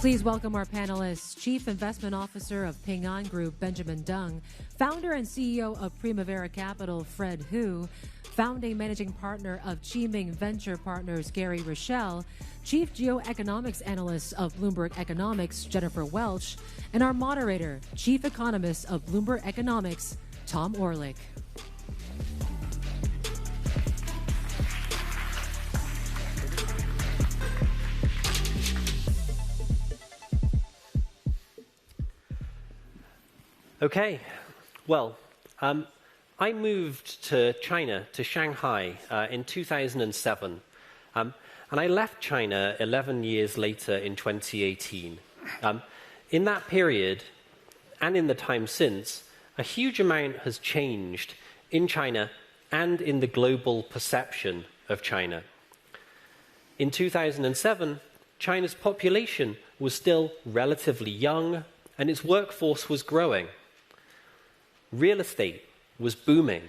Please welcome our panelists, Chief Investment Officer of Ping An Group, Benjamin Deng, Founder and CEO of Primavera Capital, Fred Hu, Founding Managing Partner of Qiming Venture Partners, Gary Rieschel, Chief Geo-Economics Analyst of Bloomberg Economics, Jennifer Welch, and our moderator, Chief Economist of Bloomberg Economics, Tom Orlik. Okay, well, I moved to China, to Shanghai, in 2007, and I left China 11 years later in 2018. In that period, and in the time since, a huge amount has changed in China and in the global perception of China. In 2007, China's population was still relatively young, and its workforce was growing. Real estate was booming,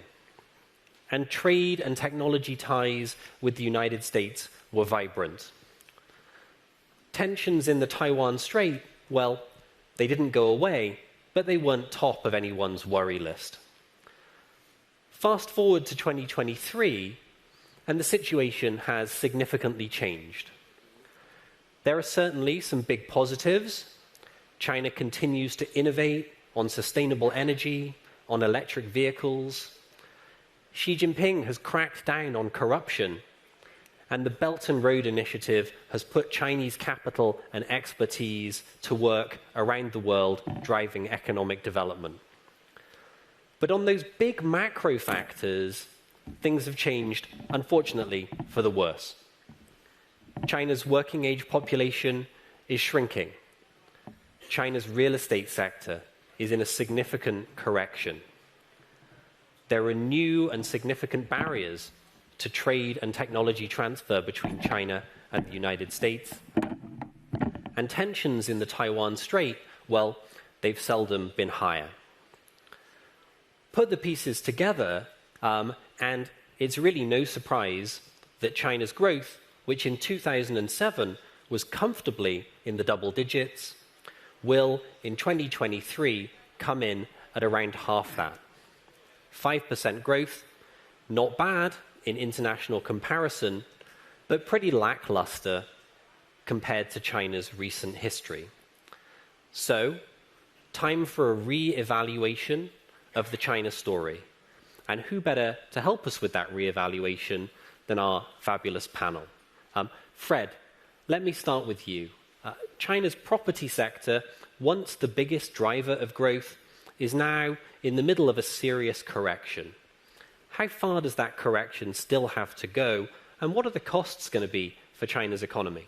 and trade and technology ties with the United States were vibrant. Tensions in the Taiwan Strait, well, they didn't go away, but they weren't top of anyone's worry list. Fast forward to 2023, and the situation has significantly changed. There are certainly some big positives. China continues to innovate on sustainable energy, on electric vehicles. Xi Jinping has cracked down on corruption, and the Belt and Road Initiative has put Chinese capital and expertise to work around the world, driving economic development. But on those big macro factors, things have changed, unfortunately, for the worse. China's working age population is shrinking. China's real estate sector is in a significant correction. There are new and significant barriers to trade and technology transfer between China and the United States. And tensions in the Taiwan Strait, well, they've seldom been higher. Put the pieces together, and it's really no surprise that China's growth, which in 2007 was comfortably in the double digits, will, in 2023, come in at around half that. 5% growth, not bad in international comparison, but pretty lackluster compared to China's recent history. So, time for a re-evaluation of the China story. And who better to help us with that re-evaluation than our fabulous panel? Fred, let me start with you. China's property sector, once the biggest driver of growth, is now in the middle of a serious correction. How far does that correction still have to go, and what are the costs going to be for China's economy?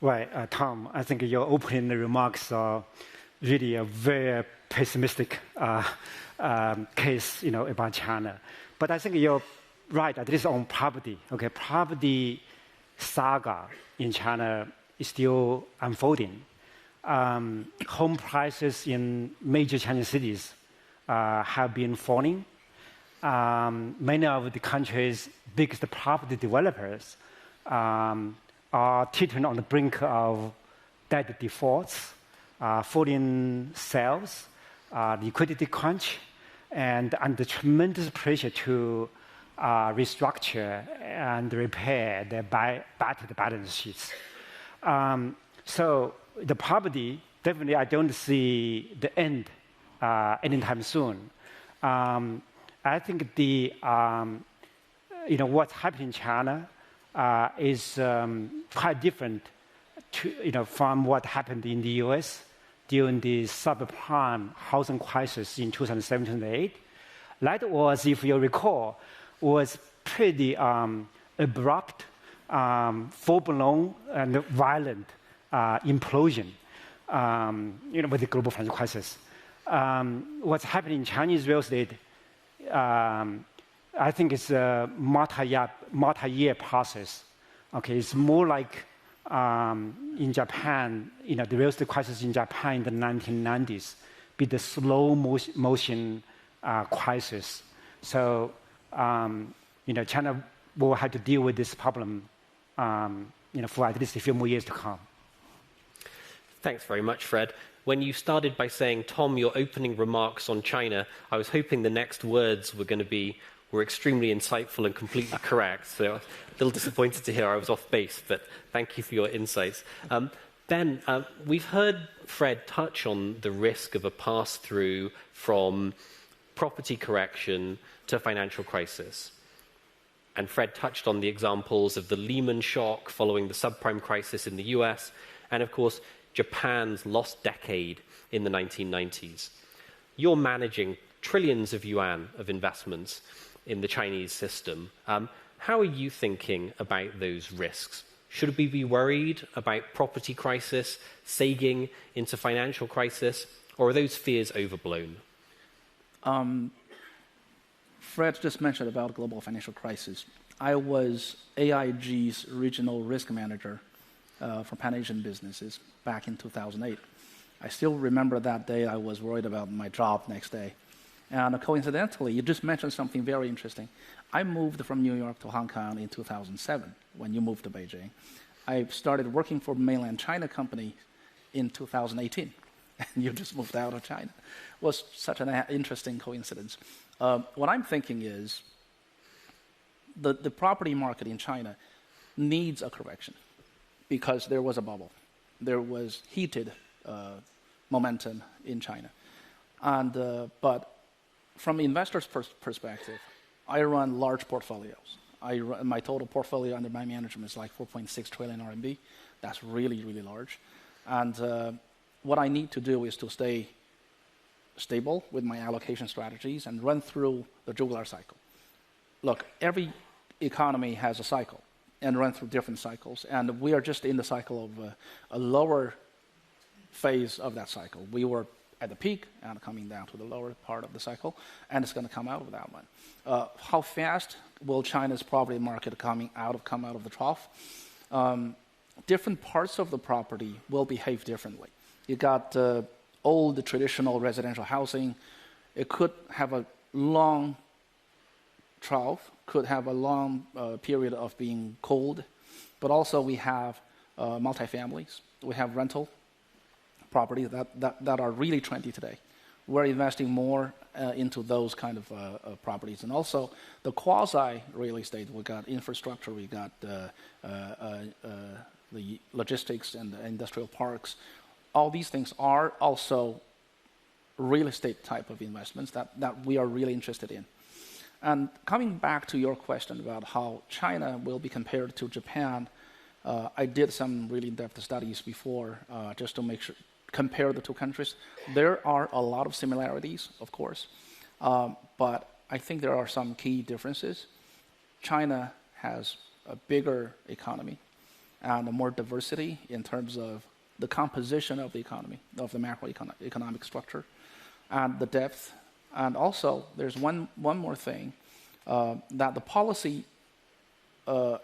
Right, Tom, I think your opening remarks are really a very pessimistic case, about China. But I think you're right, at least on property. Okay, property saga in China is still unfolding. Home prices in major Chinese cities have been falling. Many of the country's biggest property developers are teetering on the brink of debt defaults, falling sales, liquidity crunch, and under tremendous pressure to restructure and repair their battered balance sheets. So the property, definitely I don't see the end anytime soon. I think the what's happening in China is quite different from what happened in the US during the subprime housing crisis in 2007-2008. That was, if you recall, was pretty abrupt, full-blown and violent implosion, with the global financial crisis. What's happening in Chinese real estate, I think it's a multi-year process. Okay, it's more like in Japan, the real estate crisis in Japan in the 1990s, be the slow motion crisis. So, China will have to deal with this problem, for at least a few more years to come. Thanks very much, Fred. When you started by saying, Tom, your opening remarks on China, I was hoping the next words were going to be, were extremely insightful and completely correct. So I was a little disappointed to hear I was off base, but thank you for your insights. Ben, we've heard Fred touch on the risk of a pass-through from property correction to financial crisis. And Fred touched on the examples of the Lehman shock following the subprime crisis in the US, and of course, Japan's lost decade in the 1990s. You're managing trillions of yuan of investments in the Chinese system. How are you thinking about those risks? Should we be worried about property crisis sagging into financial crisis, or are those fears overblown? Fred just mentioned about global financial crisis. I was AIG's regional risk manager for Pan-Asian businesses back in 2008. I still remember that day. I was worried about my job next day. And coincidentally, you just mentioned something very interesting. I moved from New York to Hong Kong in 2007 when you moved to Beijing. I started working for mainland China company in 2018. And you just moved out of China. It was such an interesting coincidence. What I'm thinking is the property market in China needs a correction because there was a bubble. There was heated momentum in China. And, but from investors' perspective, I run large portfolios. My total portfolio under my management is like 4.6 trillion RMB. That's really, really large. And what I need to do is to stay stable with my allocation strategies and run through the jugular cycle. Look, every economy has a cycle and run through different cycles. And we are just in the cycle of a lower phase of that cycle. We were at the peak and coming down to the lower part of the cycle, and it's going to come out of that one. How fast will China's property market come out of the trough? Different parts of the property will behave differently. You got old traditional residential housing. It could have a long trough, could have a long period of being cold, but also we have multifamilies. We have rental properties that are really trendy today. We're investing more into those kind of properties. And also the quasi-real estate, we got infrastructure, we got the logistics and the industrial parks. All these things are also real estate type of investments that we are really interested in. And coming back to your question about how China will be compared to Japan, I did some really in-depth studies before just to make sure, compare the two countries. There are a lot of similarities, of course, but I think there are some key differences. China has a bigger economy and a more diversity in terms of the composition of the economy, of the macroeconomic structure, and the depth. And also, there's one more thing, that the policy,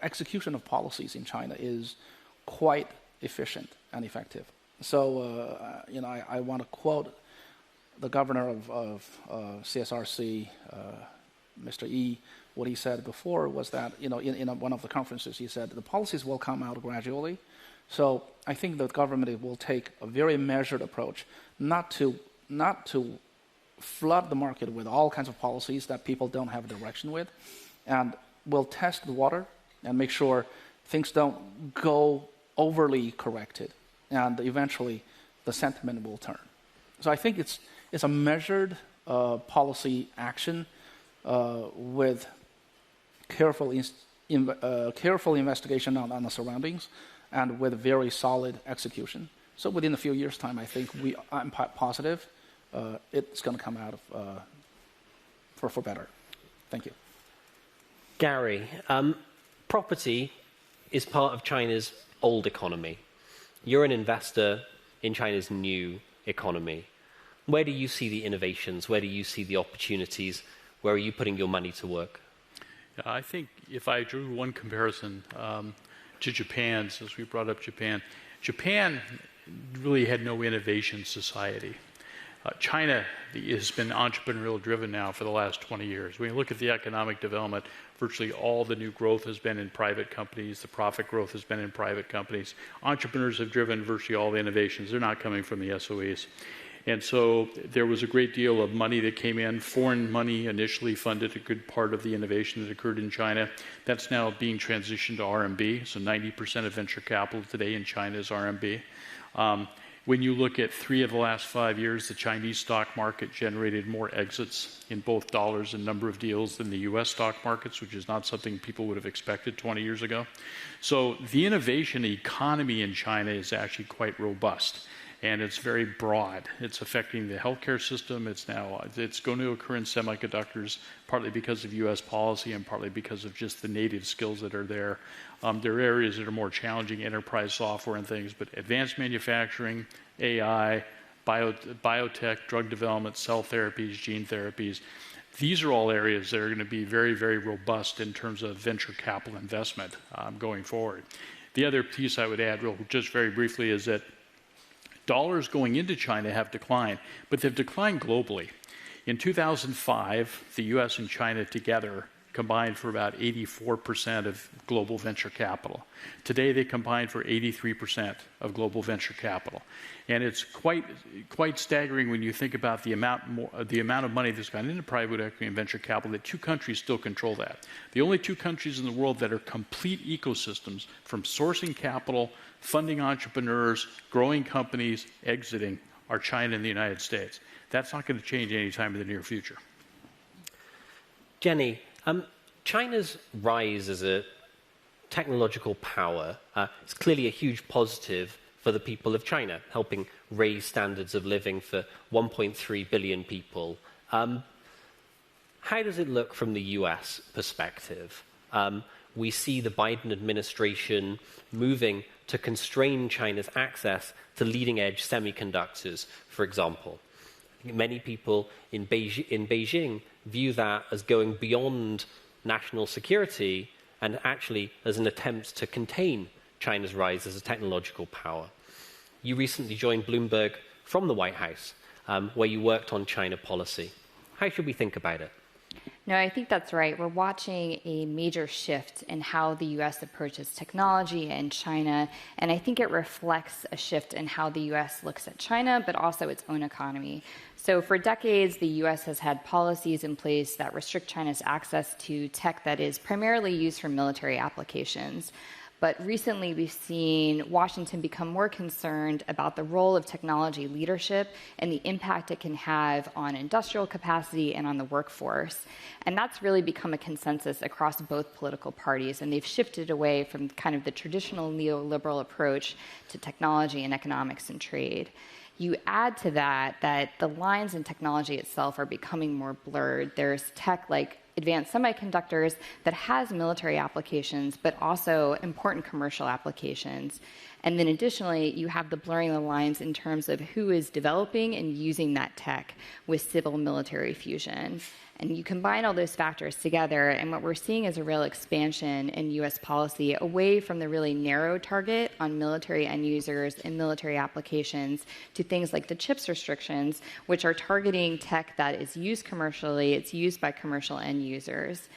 execution of policies in China is quite efficient and effective. So, I want to quote the governor of CSRC, Mr. Yi. What he said before was that, in one of the conferences, he said the policies will come out gradually. So I think the government will take a very measured approach, not to flood the market with all kinds of policies that people don't have a direction with, and will test the water and make sure things don't go overly corrected, and eventually the sentiment will turn. So I think it's a measured policy action with careful investigation on the surroundings and with very solid execution. So within a few years' time, I think I'm positive it's going to come out for better. Thank you. Gary, property is part of China's old economy. You're an investor in China's new economy. Where do you see the innovations? Where do you see the opportunities? Where are you putting your money to work? Yeah, I think if I drew one comparison to Japan, since we brought up Japan, Japan really had no innovation society. China has been entrepreneurial driven now for the last 20 years. When you look at the economic development, virtually all the new growth has been in private companies. The profit growth has been in private companies. Entrepreneurs have driven virtually all the innovations. They're not coming from the SOEs. And so there was a great deal of money that came in. Foreign money initially funded a good part of the innovation that occurred in China. That's now being transitioned to RMB. So 90% of venture capital today in China is RMB. When you look at 3 of the last 5 years, the Chinese stock market generated more exits in both dollars and number of deals than the US stock markets, which is not something people would have expected 20 years ago. So the innovation economy in China is actually quite robust. And it's very broad. It's affecting the healthcare system. It's going to occur in semiconductors, partly because of U.S. policy and partly because of just the native skills that are there. There are areas that are more challenging, enterprise software and things, but advanced manufacturing, AI, biotech, drug development, cell therapies, gene therapies. These are all areas that are going to be very, very robust in terms of venture capital investment going forward. The other piece I would add, just very briefly, is that dollars going into China have declined, but they've declined globally. In 2005, the US and China together combined for about 84% of global venture capital. Today, they combine for 83% of global venture capital. And it's quite staggering when you think about the amount of money that's gone into private equity and venture capital, that 2 countries still control that. The only 2 countries in the world that are complete ecosystems from sourcing capital, funding entrepreneurs, growing companies, exiting, are China and the United States. That's not going to change anytime in the near future. Jenny, China's rise as a technological power is clearly a huge positive for the people of China, helping raise standards of living for 1.3 billion people. How does it look from the US perspective? We see the Biden administration moving to constrain China's access to leading-edge semiconductors, for example. Many people in Beijing view that as going beyond national security and actually as an attempt to contain China's rise as a technological power. You recently joined Bloomberg from the White House, where you worked on China policy. How should we think about it? No, I think that's right. We're watching a major shift in how the U.S. approaches technology and China, and I think it reflects a shift in how the U.S. looks at China, but also its own economy. So for decades, the U.S. has had policies in place that restrict China's access to tech that is primarily used for military applications. But recently, we've seen Washington become more concerned about the role of technology leadership and the impact it can have on industrial capacity and on the workforce. And that's really become a consensus across both political parties. And they've shifted away from kind of the traditional neoliberal approach to technology and economics and trade. You add to that the lines in technology itself are becoming more blurred. There's tech like advanced semiconductors that has military applications, but also important commercial applications. And then additionally, you have the blurring of the lines in terms of who is developing and using that tech with civil-military fusion. And you combine all those factors together, and what we're seeing is a real expansion in U.S. policy away from the really narrow target on military end users and military applications to things like the CHIPS restrictions, which are targeting tech that is used commercially, it's used by commercial end users.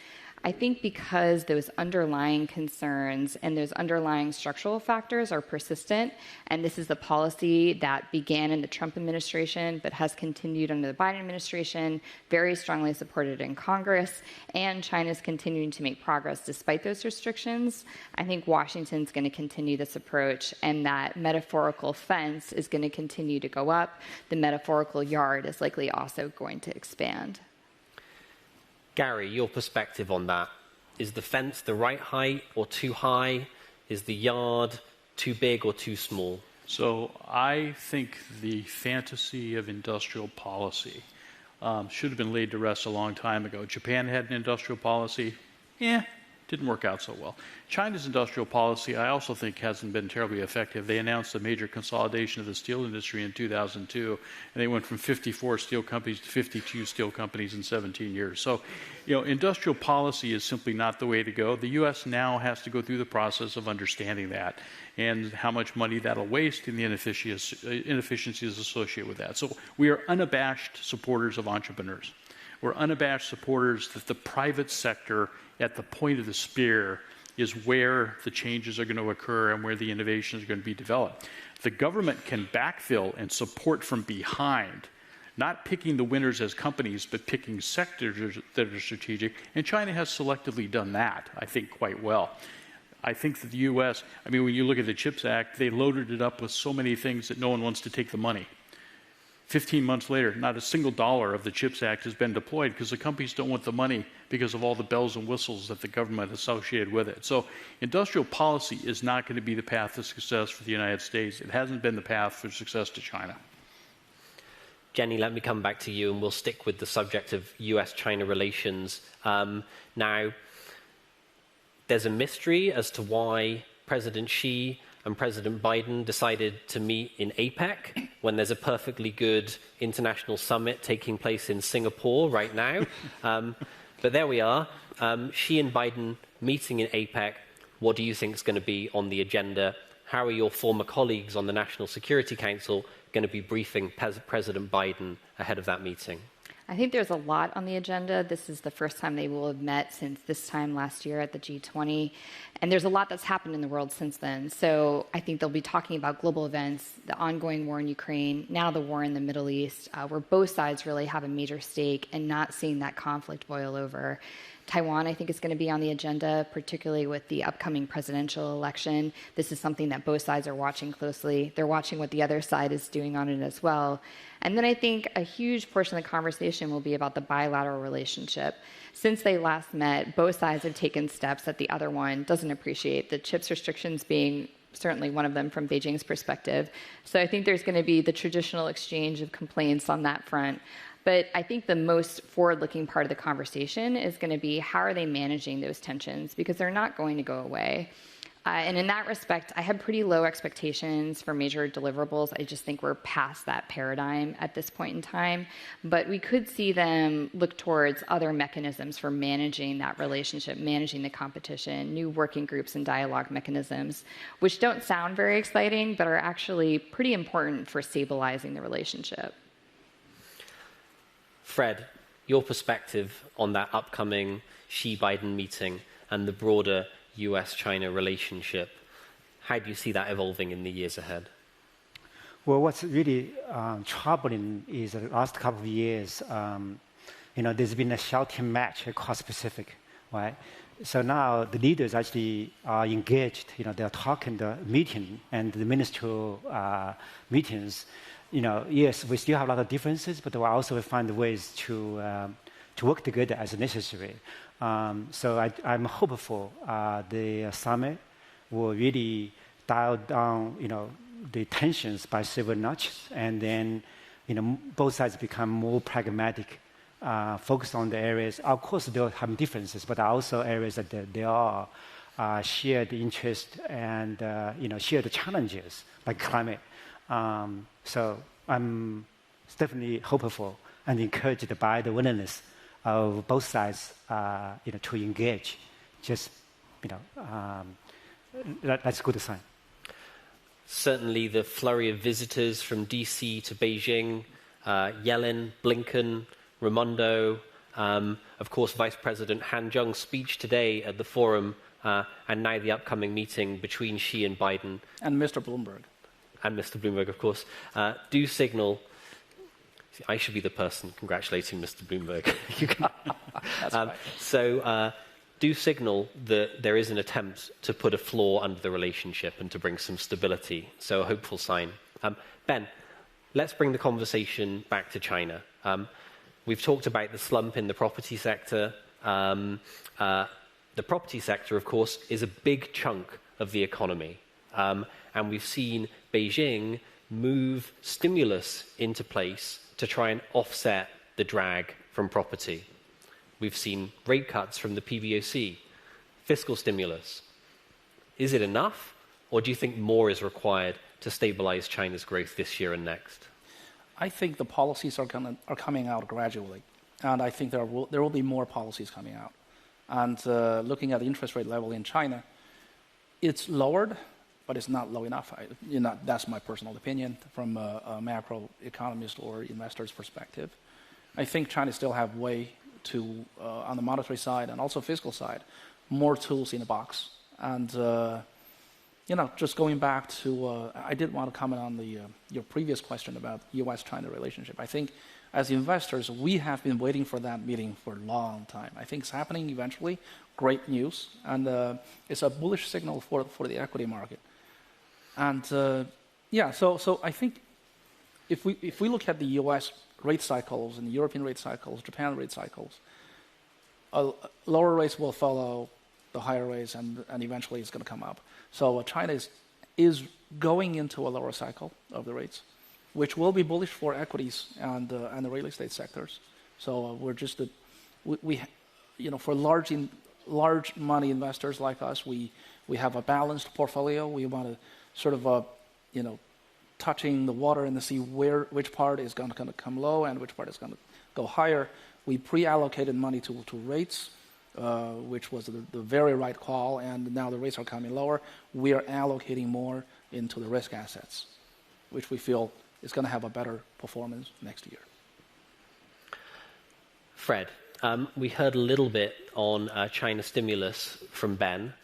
I think because those underlying concerns and those underlying structural factors are persistent, and this is the policy that began in the Trump administration but has continued under the Biden administration, very strongly supported in Congress, and China's continuing to make progress despite those restrictions, I think Washington's going to continue this approach, and that metaphorical fence is going to continue to go up. The metaphorical yard is likely also going to expand. Gary, your perspective on that. Is the fence the right height or too high? Is the yard too big or too small? So I think the fantasy of industrial policy should have been laid to rest a long time ago. Japan had an industrial policy. Didn't work out so well. China's industrial policy, I also think, hasn't been terribly effective. They announced a major consolidation of the steel industry in 2002, and they went from 54 steel companies to 52 steel companies in 17 years. So, industrial policy is simply not the way to go. The U.S. now has to go through the process of understanding that and how much money that'll waste and the inefficiencies associated with that. So we are unabashed supporters of entrepreneurs. We're unabashed supporters that the private sector at the point of the spear is where the changes are going to occur and where the innovations are going to be developed. The government can backfill and support from behind, not picking the winners as companies, but picking sectors that are strategic. And China has selectively done that, I think, quite well. I think that the U.S., when you look at the CHIPS Act, they loaded it up with so many things that no one wants to take the money. 15 months later, not a single dollar of the CHIPS Act has been deployed because the companies don't want the money because of all the bells and whistles that the government associated with it. So industrial policy is not going to be the path to success for the United States. It hasn't been the path for success to China. Jenny, let me come back to you, and we'll stick with the subject of US-China relations. Now, there's a mystery as to why President Xi and President Biden decided to meet in APEC when there's a perfectly good international summit taking place in Singapore right now. But there we are. Xi and Biden meeting in APEC. What do you think is going to be on the agenda? How are your former colleagues on the National Security Council going to be briefing President Biden ahead of that meeting? I think there's a lot on the agenda. This is the first time they will have met since this time last year at the G20. And there's a lot that's happened in the world since then. So I think they'll be talking about global events, the ongoing war in Ukraine, now the war in the Middle East, where both sides really have a major stake in not seeing that conflict boil over. Taiwan, I think, is going to be on the agenda, particularly with the upcoming presidential election. This is something that both sides are watching closely. They're watching what the other side is doing on it as well. And then I think a huge portion of the conversation will be about the bilateral relationship. Since they last met, both sides have taken steps that the other one doesn't appreciate, the CHIPS restrictions being certainly one of them from Beijing's perspective. So I think there's going to be the traditional exchange of complaints on that front. But I think the most forward-looking part of the conversation is going to be how are they managing those tensions, because they're not going to go away. And in that respect, I have pretty low expectations for major deliverables. I just think we're past that paradigm at this point in time. But we could see them look towards other mechanisms for managing that relationship, managing the competition, new working groups and dialogue mechanisms, which don't sound very exciting, but are actually pretty important for stabilizing the relationship. Fred, your perspective on that upcoming Xi-Biden meeting and the broader US-China relationship, how do you see that evolving in the years ahead? Well, what's really troubling is the last couple of years, there's been a shouting match across Pacific, right? So now the leaders actually are engaged, they're talking, the meeting and the ministerial meetings. Yes, we still have a lot of differences, but we also find ways to work together as necessary. So I'm hopeful the summit will really dial down, the tensions by several notches, and then, both sides become more pragmatic, focused on the areas. Of course, they'll have differences, but also areas that there are shared interest and, shared challenges like climate. So I'm definitely hopeful and encouraged by the willingness of both sides, to engage. Just, that's a good sign. Certainly the flurry of visitors from DC to Beijing, Yellen, Blinken, Raimondo, of course, Vice President Han Zheng's speech today at the forum, and now the upcoming meeting between Xi and Biden. And Mr. Bloomberg. And Mr. Bloomberg, of course, do signal. I should be the person congratulating Mr. Bloomberg. That's right. So do signal that there is an attempt to put a floor under the relationship and to bring some stability. So a hopeful sign. Ben, let's bring the conversation back to China. We've talked about the slump in the property sector. The property sector, of course, is a big chunk of the economy. And we've seen Beijing move stimulus into place to try and offset the drag from property. We've seen rate cuts from the PBOC, fiscal stimulus. Is it enough, or do you think more is required to stabilize China's growth this year and next? I think the policies are coming out gradually, and I think there will be more policies coming out. And looking at the interest rate level in China, it's lowered, but it's not low enough. That's my personal opinion from a macroeconomist or investor's perspective. I think China still have way to, on the monetary side and also fiscal side, more tools in the box. And just going back to, I did want to comment on your previous question about U.S.-China relationship. I think as investors, we have been waiting for that meeting for a long time. I think it's happening eventually. Great news. And it's a bullish signal for the equity market. And so I think if we look at the U.S. rate cycles and European rate cycles, Japan rate cycles, lower rates will follow the higher rates, and eventually it's going to come up. So China is going into a lower cycle of the rates, which will be bullish for equities and the real estate sectors. So we're just for large money investors like us, we have a balanced portfolio. We want to sort of touching the water and to see which part is going to come low and which part is going to go higher. We pre-allocated money to rates, which was the very right call, and now the rates are coming lower. We are allocating more into the risk assets, which we feel is going to have a better performance next year. Fred, we heard a little bit on China stimulus from Ben.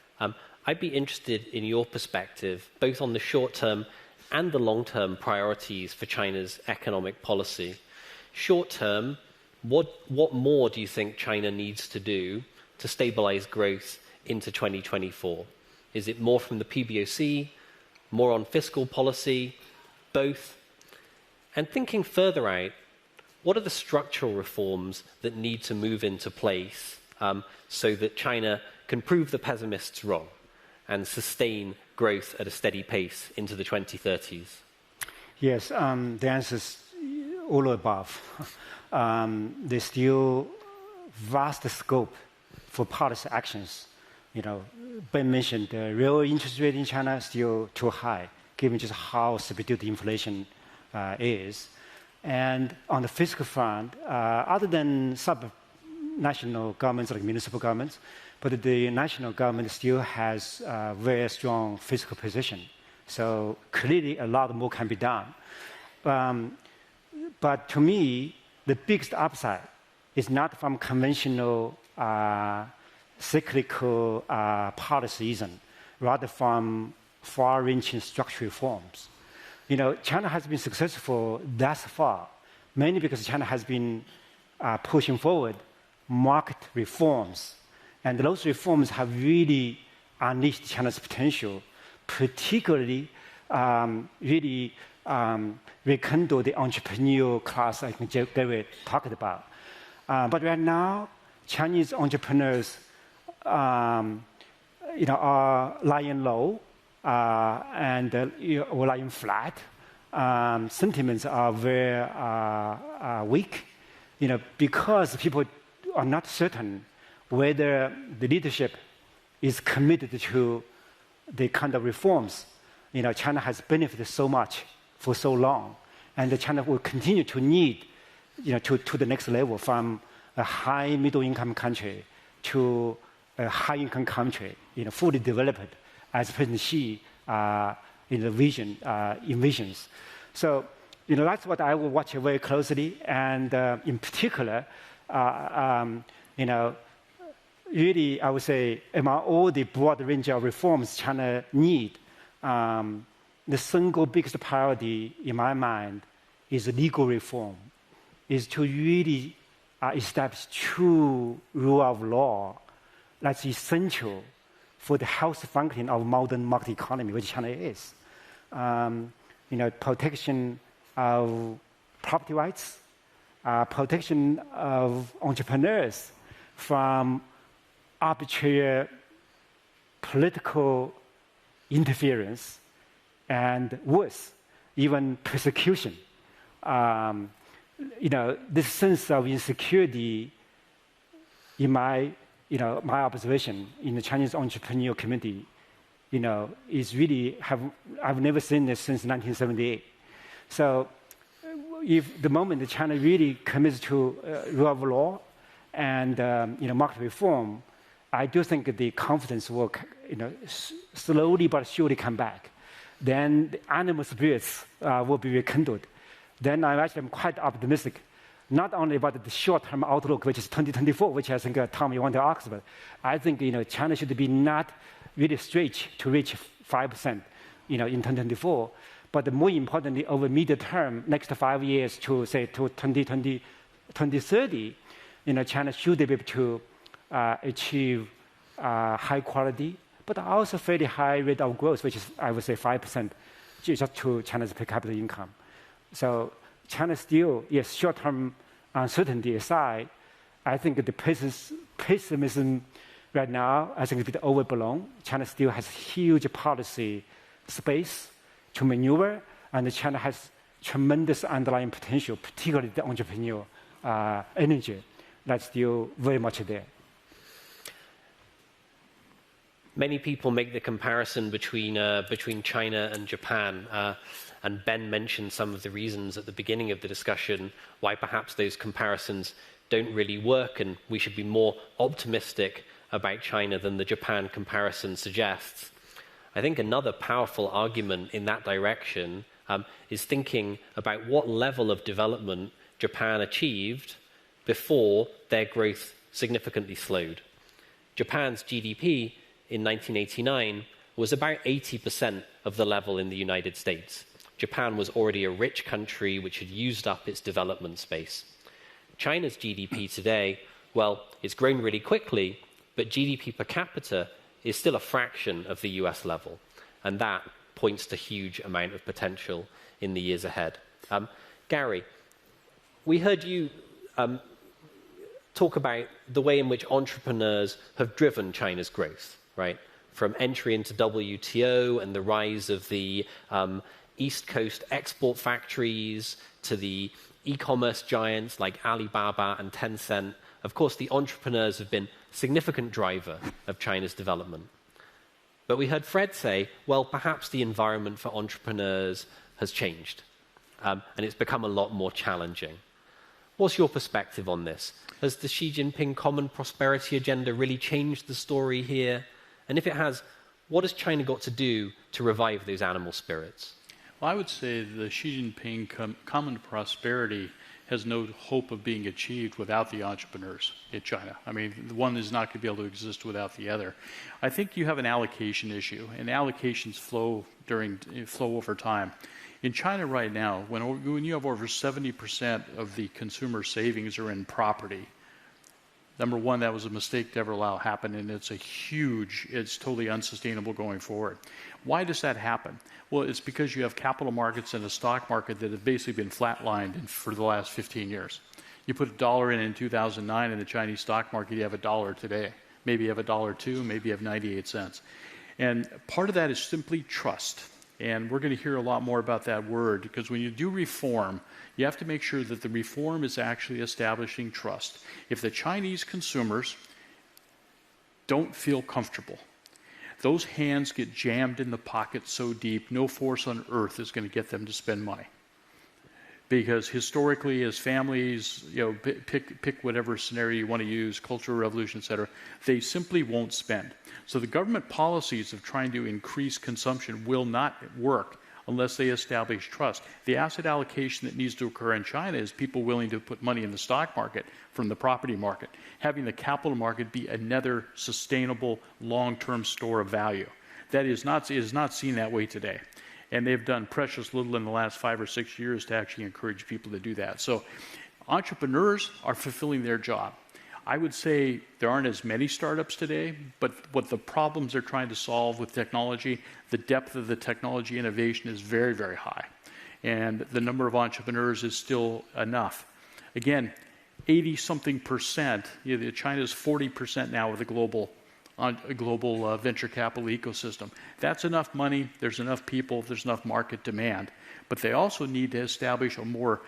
I'd be interested in your perspective, both on the short-term and the long-term priorities for China's economic policy. Short-term, what more do you think China needs to do to stabilize growth into 2024? Is it more from the PBOC, more on fiscal policy, both? And thinking further out, what are the structural reforms that need to move into place so that China can prove the pessimists wrong and sustain growth at a steady pace into the 2030s? Yes, the answer is all above. There's still vast scope for policy actions. Ben mentioned the real interest rate in China is still too high, given just how subdued the inflation is. And on the fiscal front, other than sub-national governments like municipal governments, but the national government still has a very strong fiscal position. So clearly a lot more can be done. But to me, the biggest upside is not from conventional cyclical policyism, rather from far-reaching structural reforms. China has been successful thus far, mainly because China has been pushing forward market reforms. And those reforms have really unleashed China's potential, particularly really rekindle the entrepreneurial class I think David talked about. But right now, Chinese entrepreneurs are lying low and lying flat. Sentiments are very weak, because people are not certain whether the leadership is committed to the kind of reforms. China has benefited so much for so long, and China will continue to need, to the next level, from a high middle-income country to a high-income country, fully developed, as President Xi envisions. So, that's what I will watch very closely, and in particular, really, I would say, among all the broad range of reforms China need, the single biggest priority in my mind is legal reform, is to really establish true rule of law. That's essential for the healthy functioning of modern market economy, which China is. Protection of property rights, protection of entrepreneurs from arbitrary political interference, and worse, even persecution. This sense of insecurity, in my my observation in the Chinese entrepreneurial community, is really I've never seen this since 1978. So if the moment that China really commits to rule of law and market reform, I do think the confidence will slowly but surely come back. Then the animal spirits will be rekindled. Then I'm quite optimistic, not only about the short-term outlook, which is 2024, which I think, Tom, you want to ask about. I think, China should be not really stretch to reach 5%, in 2024. But more importantly, over medium term, next 5 years to, say, to 2020, 2030, China should be able to achieve high quality, but also fairly high rate of growth, which is, I would say, 5%, just to China's per capita income. So China still, yes, short-term uncertainty aside, I think the pessimism right now, I think, is a bit overblown. China still has huge policy space to maneuver, and China has tremendous underlying potential, particularly the entrepreneurial energy that's still very much there. Many people make the comparison between China and Japan, and Ben mentioned some of the reasons at the beginning of the discussion why perhaps those comparisons don't really work, and we should be more optimistic about China than the Japan comparison suggests. I think another powerful argument in that direction is thinking about what level of development Japan achieved before their growth significantly slowed. Japan's GDP in 1989 was about 80% of the level in the United States. Japan was already a rich country which had used up its development space. China's GDP today, well, it's grown really quickly, but GDP per capita is still a fraction of the US level, and that points to huge amount of potential in the years ahead. Gary, we heard you talk about the way in which entrepreneurs have driven China's growth, right? From entry into WTO and the rise of the East Coast export factories to the e-commerce giants like Alibaba and Tencent. Of course, the entrepreneurs have been a significant driver of China's development. But we heard Fred say, well, perhaps the environment for entrepreneurs has changed, and it's become a lot more challenging. What's your perspective on this? Has the Xi Jinping Common Prosperity Agenda really changed the story here? And if it has, what has China got to do to revive those animal spirits? Well, I would say the Xi Jinping Common Prosperity has no hope of being achieved without the entrepreneurs in China. I mean, the one is not going to be able to exist without the other. I think you have an allocation issue, and allocations flow over time. In China right now, when you have over 70% of the consumer savings are in property, number one, that was a mistake to ever allow happen, and it's totally unsustainable going forward. Why does that happen? Well, it's because you have capital markets and a stock market that have basically been flatlined for the last 15 years. You put $1 in 2009 in the Chinese stock market, you have $1 today. Maybe you have $1.02, maybe you have 98 cents. And part of that is simply trust. And we're going to hear a lot more about that word, because when you do reform, you have to make sure that the reform is actually establishing trust. If the Chinese consumers don't feel comfortable, those hands get jammed in the pocket so deep, no force on earth is going to get them to spend money. Because historically, as families, pick whatever scenario you want to use, Cultural Revolution, et cetera, they simply won't spend. So the government policies of trying to increase consumption will not work unless they establish trust. The asset allocation that needs to occur in China is people willing to put money in the stock market from the property market, having the capital market be another sustainable long-term store of value. That is not seen that way today. And they've done precious little in the last 5 or 6 years to actually encourage people to do that. So entrepreneurs are fulfilling their job. I would say there aren't as many startups today, but what the problems they're trying to solve with technology, the depth of the technology innovation is very, very high. And the number of entrepreneurs is still enough. Again, 80-something%, China's 40% now of the global venture capital ecosystem. That's enough money, there's enough people, there's enough market demand. But they also need to establish a more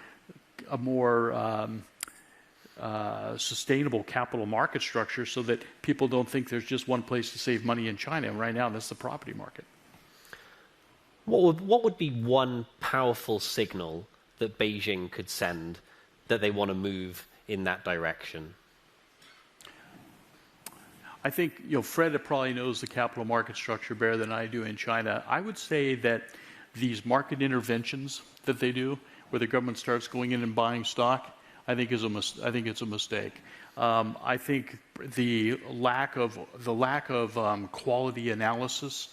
sustainable capital market structure so that people don't think there's just one place to save money in China. And right now, that's the property market. What would be one powerful signal that Beijing could send that they want to move in that direction? I think, Fred probably knows the capital market structure better than I do in China. I would say that these market interventions that they do, where the government starts going in and buying stock, I think it's a mistake. I think the lack of quality analysis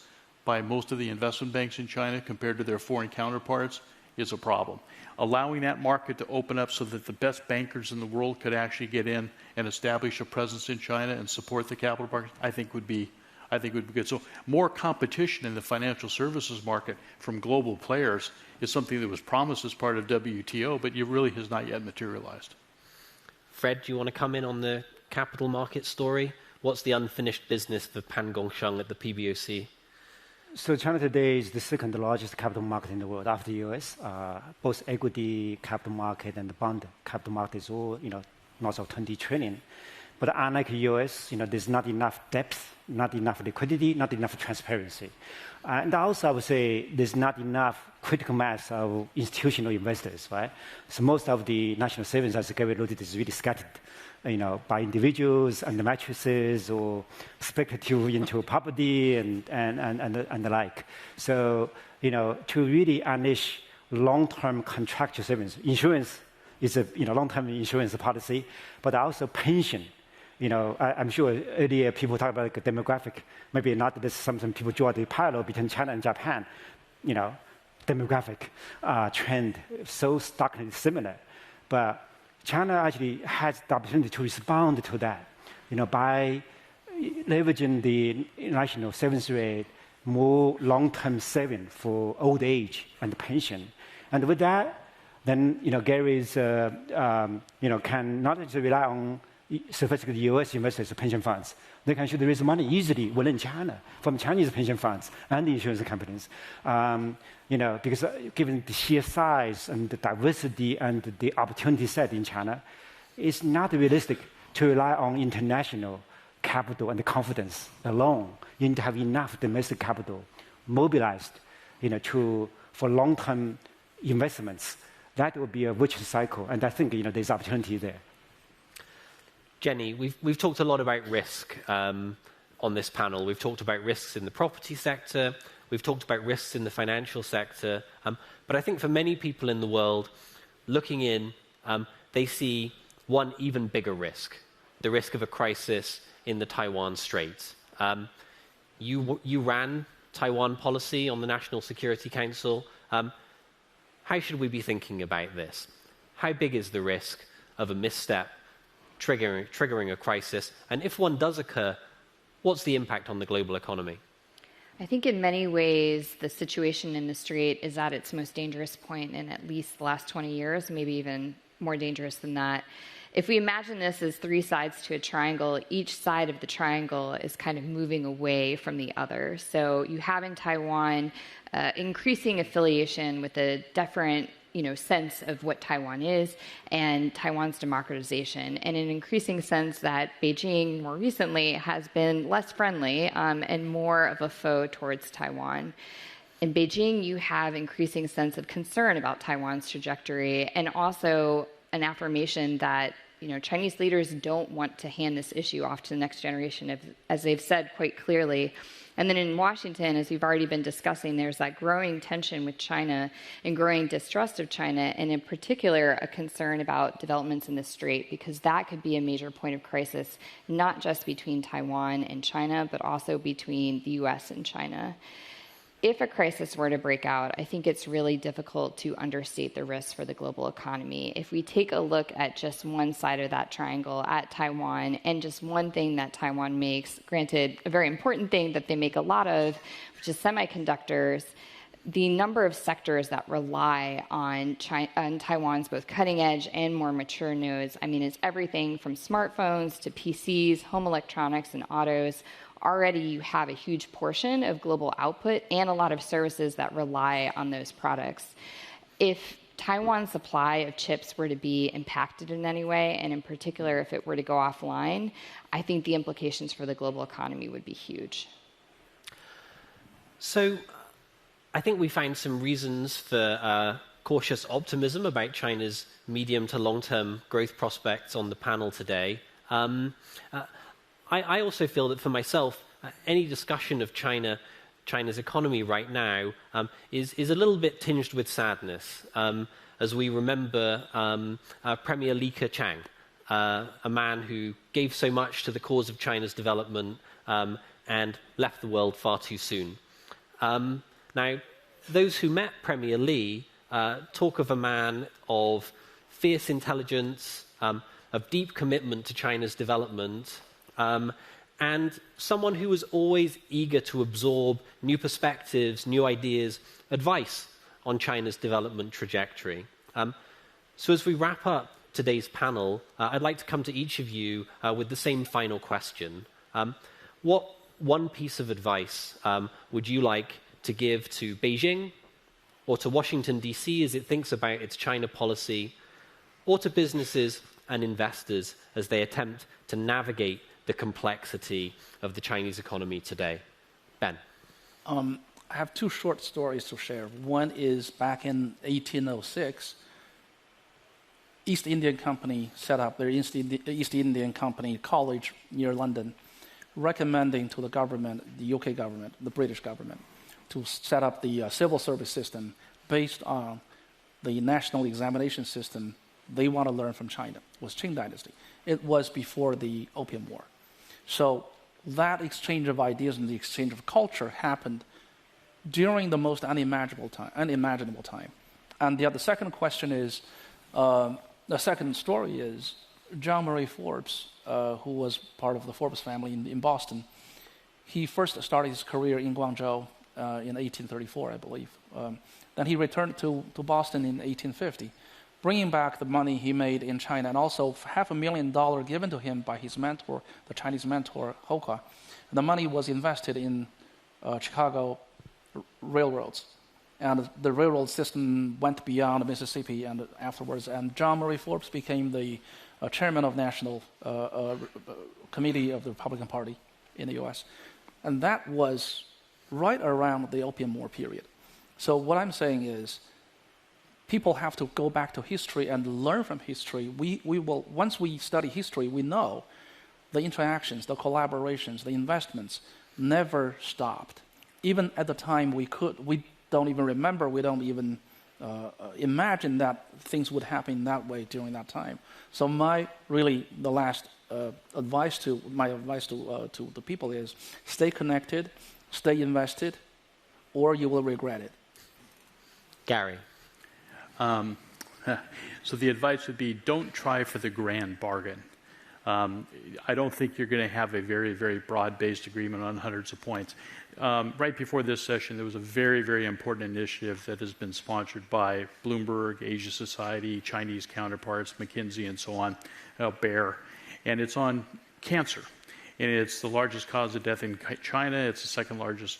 by most of the investment banks in China compared to their foreign counterparts is a problem. Allowing that market to open up so that the best bankers in the world could actually get in and establish a presence in China and support the capital market, I think would be good. So more competition in the financial services market from global players is something that was promised as part of WTO, but it really has not yet materialized. Fred, do you want to come in on the capital market story? What's the unfinished business for Pan Gongsheng at the PBOC? So China today is the second largest capital market in the world after the US. Both equity capital market and the bond capital market is all, north of 20 trillion. But unlike US, there's not enough depth, not enough liquidity, not enough transparency. And also I would say there's not enough critical mass of institutional investors, right? So most of the national savings, as Gary alluded, is really scattered, by individuals and the mattresses or speculative into property and the like. So, to really unleash long-term contractual savings, insurance is a long-term insurance policy, but also pension. I'm sure earlier people talk about like a demographic. Maybe not that some people draw the parallel between China and Japan. Demographic trend so starkly similar, but China actually has the opportunity to respond to that, by leveraging the national savings rate, more long-term saving for old age and pension. And with that, then, Gary's, can not just rely on sophisticated US investors or pension funds. They can actually raise money easily within China from Chinese pension funds and insurance companies. Because given the sheer size and the diversity and the opportunity set in China, it's not realistic to rely on international capital and the confidence alone. You need to have enough domestic capital mobilized, for long-term investments. That will be a virtuous cycle, and I think there's opportunity there. Jenny, we've talked a lot about risk on this panel. We've talked about risks in the property sector. We've talked about risks in the financial sector. But I think for many people in the world, looking in, they see one even bigger risk, the risk of a crisis in the Taiwan Straits. You ran Taiwan policy on the National Security Council. How should we be thinking about this? How big is the risk of a misstep triggering a crisis? And if one does occur, what's the impact on the global economy? I think in many ways, the situation in the Strait is at its most dangerous point in at least the last 20 years, maybe even more dangerous than that. If we imagine this as three sides to a triangle, each side of the triangle is kind of moving away from the other. So you have in Taiwan increasing affiliation with a different sense of what Taiwan is and Taiwan's democratization, and an increasing sense that Beijing more recently has been less friendly and more of a foe towards Taiwan. In Beijing, you have increasing sense of concern about Taiwan's trajectory, and also an affirmation that Chinese leaders don't want to hand this issue off to the next generation, as they've said quite clearly. And then in Washington, as we've already been discussing, there's that growing tension with China and growing distrust of China, and in particular, a concern about developments in the Strait, because that could be a major point of crisis, not just between Taiwan and China, but also between the US and China. If a crisis were to break out, I think it's really difficult to understate the risks for the global economy. If we take a look at just one side of that triangle, at Taiwan, and just one thing that Taiwan makes, granted, a very important thing that they make a lot of, which is semiconductors, the number of sectors that rely on Taiwan's both cutting edge and more mature nodes, it's everything from smartphones to PCs, home electronics, and autos. Already you have a huge portion of global output and a lot of services that rely on those products. If Taiwan's supply of chips were to be impacted in any way, and in particular, if it were to go offline, I think the implications for the global economy would be huge. So I think we find some reasons for cautious optimism about China's medium to long-term growth prospects on the panel today. I also feel that for myself, any discussion of China's economy right now is a little bit tinged with sadness, as we remember Premier Li Keqiang, a man who gave so much to the cause of China's development and left the world far too soon. Now, those who met Premier Li talk of a man of fierce intelligence, of deep commitment to China's development, and someone who was always eager to absorb new perspectives, new ideas, advice on China's development trajectory. So as we wrap up today's panel, I'd like to come to each of you with the same final question. What one piece of advice would you like to give to Beijing, or to Washington, D.C. as it thinks about its China policy, or to businesses and investors as they attempt to navigate the complexity of the Chinese economy today? Ben. I have two short stories to share. One is back in 1806, East Indian Company set up their East Indian Company College near London, recommending to the government, the UK government, the British government, to set up the civil service system based on the national examination system they want to learn from China. It was Qing Dynasty. It was before the Opium War. So that exchange of ideas and the exchange of culture happened during the most unimaginable time. And the second question is, the second story is John Murray Forbes, who was part of the Forbes family in Boston. He first started his career in Guangzhou in 1834, I believe. Then he returned to Boston in 1850, bringing back the money he made in China, and also $500,000 given to him by his mentor, the Chinese mentor, Hoka. The money was invested in Chicago railroads. And the railroad system went beyond Mississippi and afterwards. And John Murray Forbes became the chairman of National Committee of the Republican Party in the U.S. And that was right around the Opium War period. So what I'm saying is, people have to go back to history and learn from history. We will, once we study history, we know the interactions, the collaborations, the investments never stopped. Even at the time we don't even remember, we don't even imagine that things would happen that way during that time. So the last advice to the people is, stay connected, stay invested, or you will regret it. Gary. So the advice would be, don't try for the grand bargain. I don't think you're going to have a very, very broad-based agreement on hundreds of points. Right before this session, there was a very, very important initiative that has been sponsored by Bloomberg, Asia Society, Chinese counterparts, McKinsey, and so on, BEAR, and it's on cancer. And it's the largest cause of death in China. It's the second largest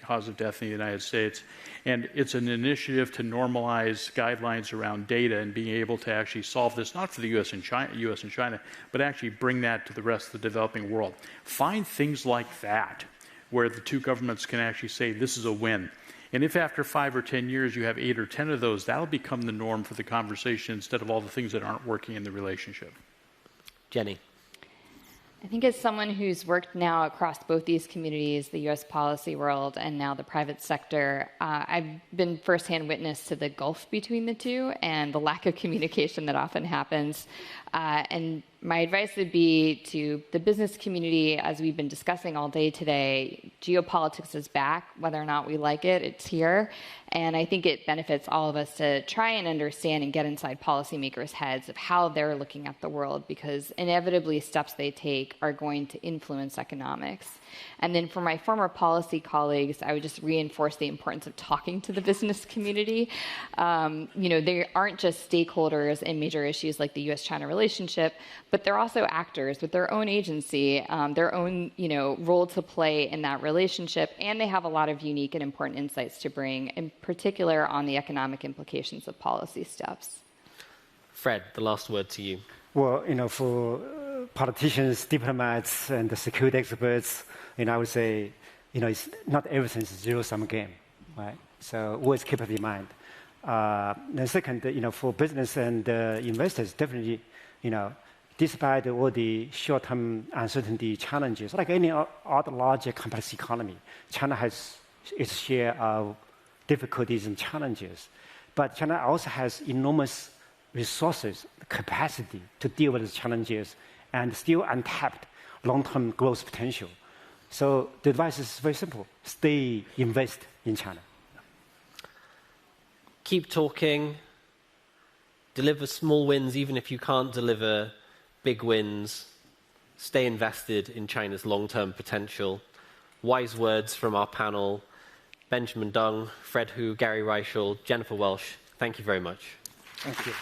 cause of death in the United States. And it's an initiative to normalize guidelines around data and being able to actually solve this, not for the US and China, but actually bring that to the rest of the developing world. Find things like that where the two governments can actually say this is a win. And if after 5 or 10 years you have 8 or 10 of those, that'll become the norm for the conversation instead of all the things that aren't working in the relationship. Jenny. I think as someone who's worked now across both these communities, the U.S. policy world and now the private sector, I've been firsthand witness to the gulf between the two and the lack of communication that often happens. And my advice would be to the business community, as we've been discussing all day today, geopolitics is back. Whether or not we like it, it's here. And I think it benefits all of us to try and understand and get inside policymakers' heads of how they're looking at the world, because inevitably steps they take are going to influence economics. And then for my former policy colleagues, I would just reinforce the importance of talking to the business community. They aren't just stakeholders in major issues like the U.S.-China relationship, but they're also actors with their own agency, their own role to play in that relationship, and they have a lot of unique and important insights to bring, in particular on the economic implications of policy steps. Fred, the last word to you. Well, for politicians, diplomats, and the security experts, I would say, it's not everything's a zero-sum game, right? So always keep it in mind. Then second, for business and investors, definitely, despite all the short-term uncertainty challenges, like any other larger complex economy, China has its share of difficulties and challenges. But China also has enormous resources, capacity to deal with these challenges, and still untapped long-term growth potential. So the advice is very simple. Invest in China. Keep talking. Deliver small wins, even if you can't deliver big wins. Stay invested in China's long-term potential. Wise words from our panel. Benjamin Deng, Fred Hu, Gary Rieschel, Jennifer Welch, thank you very much. Thank you.